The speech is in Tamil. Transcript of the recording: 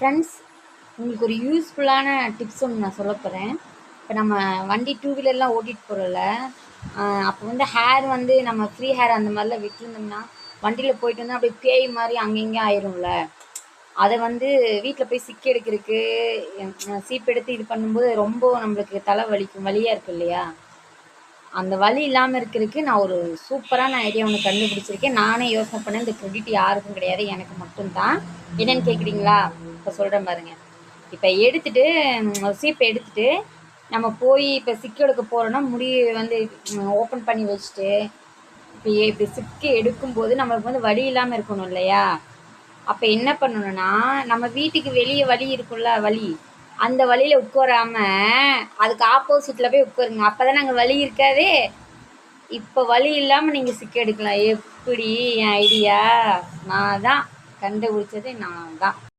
ஃப்ரெண்ட்ஸ், உங்களுக்கு ஒரு யூஸ்ஃபுல்லான டிப்ஸ் ஒன்று நான் சொல்ல போகிறேன். இப்போ நம்ம வண்டி டூ வீலர்லாம் ஓட்டிகிட்டு போகிறோம்ல, அப்போ வந்து ஹேர் வந்து நம்ம ஃப்ரீ ஹேர் அந்த மாதிரிலாம் விட்டுருந்தோம்னா வண்டியில் போயிட்டு வந்து அப்படியே பேய் மாதிரி அங்கங்கே ஆயிரும்ல. அதை வந்து வீட்டில் போய் சிக்கி எடுக்கிறதுக்கு சீப் எடுத்து இது பண்ணும்போது ரொம்ப நம்மளுக்கு தலை வலிக்கும், வலியாக இருக்கும் இல்லையா? அந்த வலி இல்லாமல் இருக்கிறதுக்கு நான் ஒரு சூப்பரான ஐடியா ஒன்று கண்டுபிடிச்சிருக்கேன். நானே யோசனை பண்ணேன். இந்த கிரெடிட் யாருக்கும் கிடையாது, எனக்கு மட்டும்தான். என்னன்னு கேட்குறீங்களா? இப்போ சொல்கிறேன் பாருங்கள். இப்போ எடுத்துட்டு சீப்பை எடுத்துட்டு நம்ம போய் இப்போ சிக்கு எடுக்க போகிறோன்னா முடி வந்து ஓப்பன் பண்ணி வச்சுட்டு இப்படி சிக்கு எடுக்கும்போது நம்மளுக்கு வந்து வலி இல்லாமல் இருக்கணும் இல்லையா? அப்போ என்ன பண்ணணும்னா, நம்ம வீட்டுக்கு வெளியே வலி இருக்கும்ல, வலி அந்த வழியில் உட்காராம அதுக்கு ஆப்போசிட்டில் போய் உட்காருங்க. அப்போ தான் அங்கே வலி இருக்காதே. இப்போ வலி இல்லாமல் நீங்கள் சிக்கு எடுக்கலாம். எப்படி என் ஐடியா? நான் தான் கண்டுபிடிச்சது, நான் தான்.